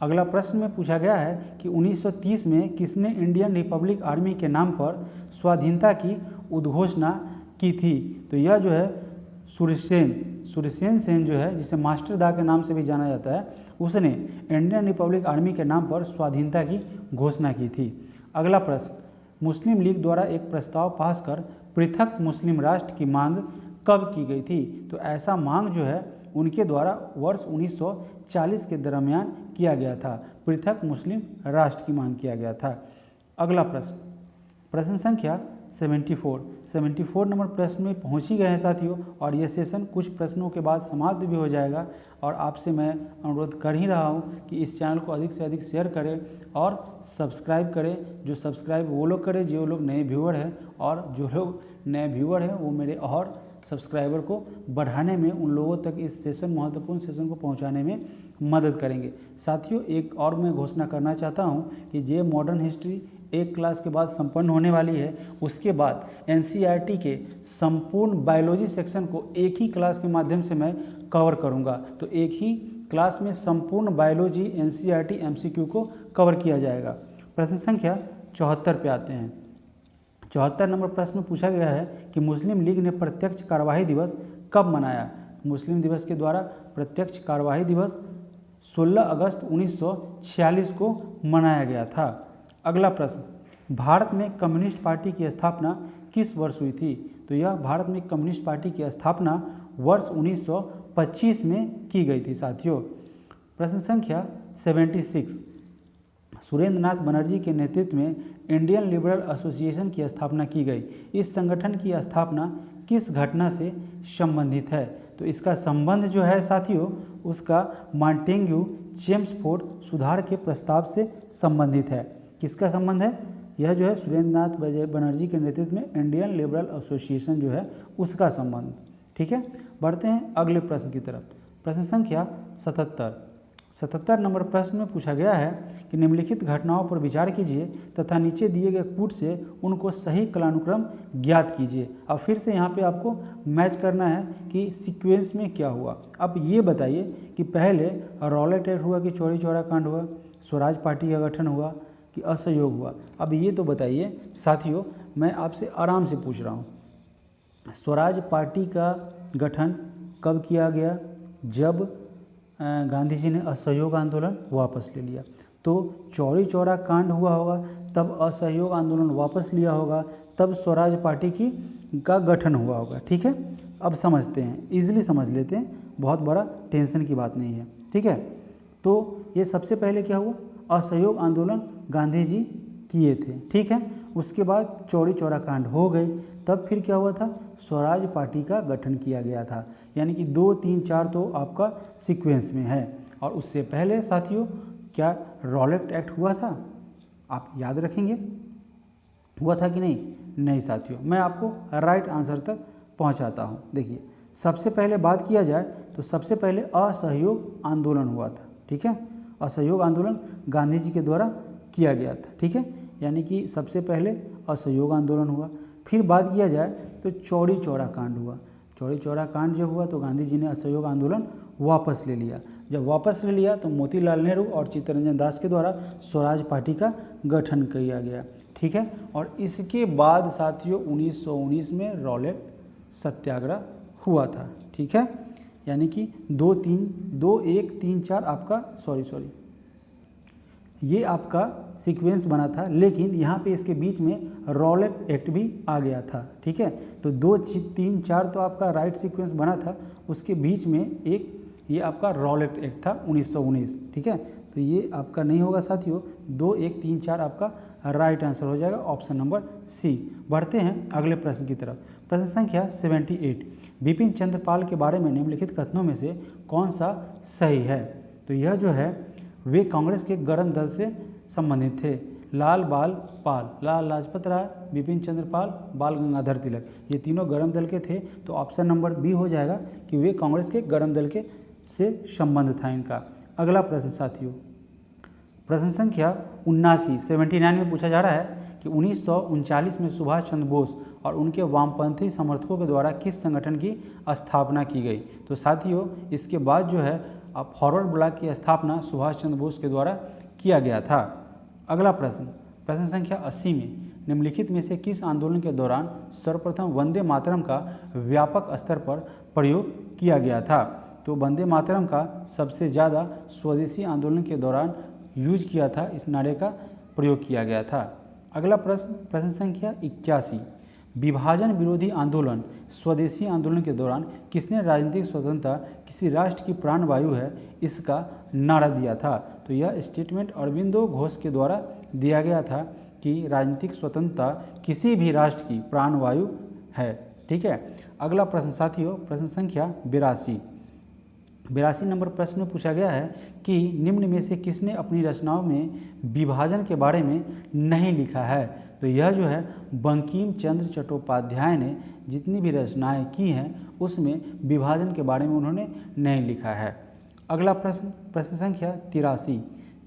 अगला प्रश्न में पूछा गया है कि 1930 में किसने इंडियन रिपब्लिक आर्मी के नाम पर स्वाधीनता की उद्घोषणा की थी? तो यह जो है सूर्यसेन सेन जो है, जिसे मास्टर दा के नाम से भी जाना जाता है, उसने इंडियन रिपब्लिक आर्मी के नाम पर स्वाधीनता की घोषणा की थी। अगला प्रश्न, मुस्लिम लीग द्वारा एक प्रस्ताव पास कर पृथक मुस्लिम राष्ट्र की मांग कब की गई थी? तो ऐसा मांग जो है उनके द्वारा वर्ष 1940 के दरमियान किया गया था। पृथक मुस्लिम राष्ट्र की मांग किया गया था। अगला प्रश्न, प्रश्न संख्या 74 नंबर प्रश्न में पहुंच ही गए हैं साथियों, और यह सेशन कुछ प्रश्नों के बाद समाप्त भी हो जाएगा। और आपसे मैं अनुरोध कर ही रहा हूं कि इस चैनल को अधिक से अधिक शेयर करें और सब्सक्राइब करें। जो सब्सक्राइब वो लोग करें जो लोग नए व्यूअर हैं, और जो लोग नए व्यूअर हैं वो मेरे और सब्सक्राइबर को बढ़ाने में, उन लोगों तक इस सेशन, महत्वपूर्ण सेशन को पहुंचाने में मदद करेंगे। साथियों, एक और मैं घोषणा करना चाहता हूं कि जे मॉडर्न हिस्ट्री एक क्लास के बाद संपन्न होने वाली है। उसके बाद एनसीईआरटी के संपूर्ण बायोलॉजी सेक्शन को एक ही क्लास के माध्यम से मैं कवर करूंगा। तो एक ही क्लास में संपूर्ण बायोलॉजी एनसीईआरटी एमसीक्यू को कवर किया जाएगा। प्रश्न संख्या 74 पे आते हैं। 74 नंबर प्रश्न में पूछा गया है कि मुस्लिम लीग ने प्रत्यक्ष कार्यवाही दिवस कब मनाया। मुस्लिम दिवस के द्वारा प्रत्यक्ष कार्यवाही दिवस 16 अगस्त 1946 को मनाया गया था। अगला प्रश्न, भारत में कम्युनिस्ट पार्टी की स्थापना किस वर्ष हुई थी। तो यह भारत में कम्युनिस्ट पार्टी की स्थापना वर्ष 1925 में की गई थी साथियों। प्रश्न संख्या 76, सुरेंद्र नाथ बनर्जी के नेतृत्व में इंडियन लिबरल एसोसिएशन की स्थापना की गई। इस संगठन की स्थापना किस घटना से संबंधित है। तो इसका संबंध जो है साथियों, उसका मॉन्टेग्यू चेम्सफोर्ड सुधार के प्रस्ताव से संबंधित है। किसका संबंध है? यह जो है सुरेंद्र नाथ बनर्जी के नेतृत्व में इंडियन लिबरल एसोसिएशन जो है उसका संबंध। ठीक है, बढ़ते हैं अगले प्रश्न की तरफ। प्रश्न संख्या 77 नंबर प्रश्न में पूछा गया है कि निम्नलिखित घटनाओं पर विचार कीजिए तथा नीचे दिए गए कूट से उनको सही कालानुक्रम ज्ञात कीजिए। अब फिर से यहाँ पे आपको मैच करना है कि सीक्वेंस में क्या हुआ। अब ये बताइए कि पहले रॉलेट एक्ट हुआ कि चौरी चौरा कांड हुआ, स्वराज पार्टी का गठन हुआ कि असहयोग हुआ। अब ये तो बताइए साथियों, मैं आपसे आराम से पूछ रहा हूँ, स्वराज पार्टी का गठन कब किया गया? जब गांधी जी ने असहयोग आंदोलन वापस ले लिया। तो चौरी चौरा कांड हुआ होगा, तब असहयोग आंदोलन वापस लिया होगा, तब स्वराज पार्टी का गठन हुआ होगा। ठीक है, अब समझते हैं, इजीली समझ लेते हैं, बहुत बड़ा टेंशन की बात नहीं है। ठीक है, तो ये सबसे पहले क्या हुआ, असहयोग आंदोलन गांधी जी किए थे। ठीक है, उसके बाद चौरी चौरा कांड हो गई, तब फिर क्या हुआ था, स्वराज पार्टी का गठन किया गया था। यानी कि 2, 3, 4 तो आपका सीक्वेंस में है। और उससे पहले साथियों क्या रॉलेट एक्ट हुआ था? आप याद रखेंगे, हुआ था कि नहीं? नहीं साथियों, मैं आपको राइट आंसर तक पहुंचाता हूं। देखिए, सबसे पहले बात किया जाए तो सबसे पहले असहयोग आंदोलन हुआ था। ठीक है, असहयोग आंदोलन गांधी जी के द्वारा किया गया था। ठीक है, यानी कि सबसे पहले असहयोग आंदोलन हुआ। फिर बात किया जाए तो चौरी चौरा कांड हुआ। चौरी चौरा कांड जब हुआ तो गांधी जी ने असहयोग आंदोलन वापस ले लिया। जब वापस ले लिया तो मोतीलाल नेहरू और चित्तरंजन दास के द्वारा स्वराज पार्टी का गठन किया गया। ठीक है, और इसके बाद साथियों 1919 में रॉलेट सत्याग्रह हुआ था। ठीक है, यानी कि 2, 1, 3, 4 आपका सॉरी ये आपका सीक्वेंस बना था, लेकिन यहाँ पे इसके बीच में रॉलेट एक्ट भी आ गया था। ठीक है, तो 2, 3, 4 तो आपका राइट सीक्वेंस बना था, उसके बीच में एक ये आपका रॉलेट एक्ट था 1919। ठीक है, तो ये आपका नहीं होगा साथियों, 2, 1, 3, 4 आपका राइट आंसर हो जाएगा, ऑप्शन नंबर सी। बढ़ते हैं अगले प्रश्न की तरफ। प्रश्न संख्या 78, बिपिन चंद्र पाल के बारे में निम्नलिखित कथनों में से कौन सा सही है। तो यह जो है वे कांग्रेस के गरम दल से संबंधित थे। लाल लाजपत राय, बिपिन चंद्र पाल, बाल गंगाधर तिलक, ये तीनों गरम दल के थे। तो ऑप्शन नंबर बी हो जाएगा कि वे कांग्रेस के गरम दल के से संबंध था इनका। अगला प्रश्न साथियों, प्रश्न संख्या 79 में पूछा जा रहा है कि 1939 में सुभाष चंद्र बोस और उनके वामपंथी समर्थकों के द्वारा किस संगठन की स्थापना की गई। तो साथियों इसके बाद जो है फॉरवर्ड ब्लॉक की स्थापना सुभाष चंद्र बोस के द्वारा किया गया था। अगला प्रश्न, प्रश्न संख्या 80 में निम्नलिखित में से किस आंदोलन के दौरान सर्वप्रथम वंदे मातरम का व्यापक स्तर पर प्रयोग किया गया था। तो वंदे मातरम का सबसे ज़्यादा स्वदेशी आंदोलन के दौरान यूज किया था, इस नारे का प्रयोग किया गया था। अगला प्रश्न, प्रश्न संख्या 81, विभाजन विरोधी आंदोलन स्वदेशी आंदोलन के दौरान किसने राजनीतिक स्वतंत्रता किसी राष्ट्र की प्राणवायु है इसका नारा दिया था? तो यह स्टेटमेंट अरबिंदो घोष के द्वारा दिया गया था कि राजनीतिक स्वतंत्रता किसी भी राष्ट्र की प्राणवायु है। ठीक है, अगला प्रश्न साथियों, प्रश्न संख्या 82 नंबर प्रश्न में पूछा गया है कि निम्न में से किसने अपनी रचनाओं में विभाजन के बारे में नहीं लिखा है? तो यह जो है बंकिम चंद्र चट्टोपाध्याय ने जितनी भी रचनाएं की हैं उसमें विभाजन के बारे में उन्होंने नहीं लिखा है। अगला प्रश्न, प्रश्न संख्या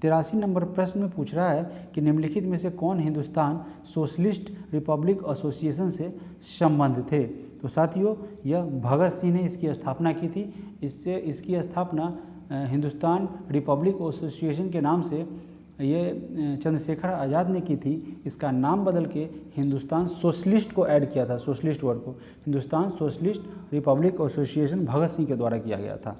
83 नंबर प्रश्न में पूछ रहा है कि निम्नलिखित में से कौन हिंदुस्तान सोशलिस्ट रिपब्लिक एसोसिएशन से संबंध थे? तो साथियों, यह भगत सिंह ने इसकी स्थापना की थी। इसकी स्थापना हिंदुस्तान रिपब्लिक एसोसिएशन के नाम से ये चंद्रशेखर आज़ाद ने की थी। इसका नाम बदल के हिंदुस्तान सोशलिस्ट को ऐड किया था, सोशलिस्ट वर्ड को Hindustan socialist Republic association Bhagat Singh के द्वारा किया गया था।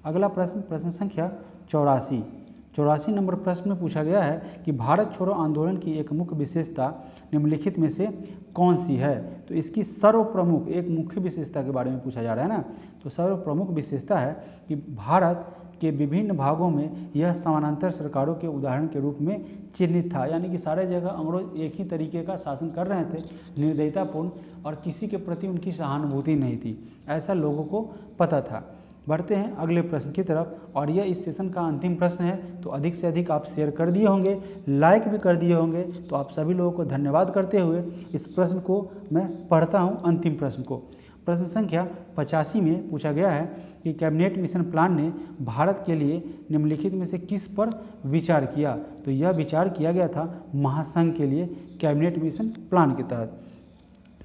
अगला प्रश्न, प्रश्न संख्या 84 नंबर प्रश्न में पूछा गया है कि भारत छोड़ो आंदोलन की एक मुख्य विशेषता निम्नलिखित में से कौन सी है? तो इसकी सर्वप्रमुख एक मुख्य विशेषता के बारे में पूछा जा रहा है ना। तो सर्वप्रमुख विशेषता है कि भारत के विभिन्न भागों में यह समानांतर सरकारों के उदाहरण के रूप में चिन्हित था, यानी कि सारे जगह अंग्रेज एक ही तरीके का शासन कर रहे थे, निर्दयतापूर्ण, और किसी के प्रति उनकी सहानुभूति नहीं थी, ऐसा लोगों को पता था। बढ़ते हैं अगले प्रश्न की तरफ, और यह इस सेशन का अंतिम प्रश्न है। तो अधिक से अधिक आप शेयर कर दिए होंगे, लाइक भी कर दिए होंगे, तो आप सभी लोगों को धन्यवाद करते हुए इस प्रश्न को मैं पढ़ता हूं, अंतिम प्रश्न को। प्रश्न संख्या 85 में पूछा गया है कि कैबिनेट मिशन प्लान ने भारत के लिए निम्नलिखित में से किस पर विचार किया? तो यह विचार किया गया था महासंघ के लिए कैबिनेट मिशन प्लान के तहत।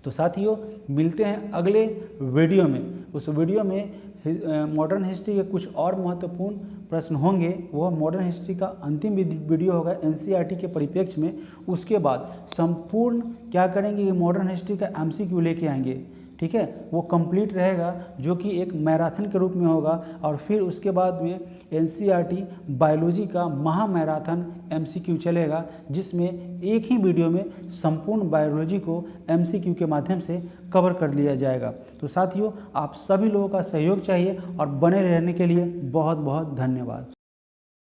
तो साथियों, मिलते हैं अगले वीडियो में। उस वीडियो में मॉडर्न हिस्ट्री के कुछ और महत्वपूर्ण प्रश्न होंगे। वह मॉडर्न हिस्ट्री का अंतिम वीडियो होगा एनसीईआरटी के परिप्रेक्ष्य में। उसके बाद संपूर्ण क्या करेंगे, ये मॉडर्न हिस्ट्री का एमसीक्यू लेके आएंगे। ठीक है, वो कंप्लीट रहेगा, जो कि एक मैराथन के रूप में होगा। और फिर उसके बाद में एनसीईआरटी बायोलॉजी का महा मैराथन एमसीक्यू चलेगा, जिसमें एक ही वीडियो में संपूर्ण बायोलॉजी को एमसीक्यू के माध्यम से कवर कर लिया जाएगा। तो साथियों, आप सभी लोगों का सहयोग चाहिए, और बने रहने के लिए बहुत बहुत धन्यवाद।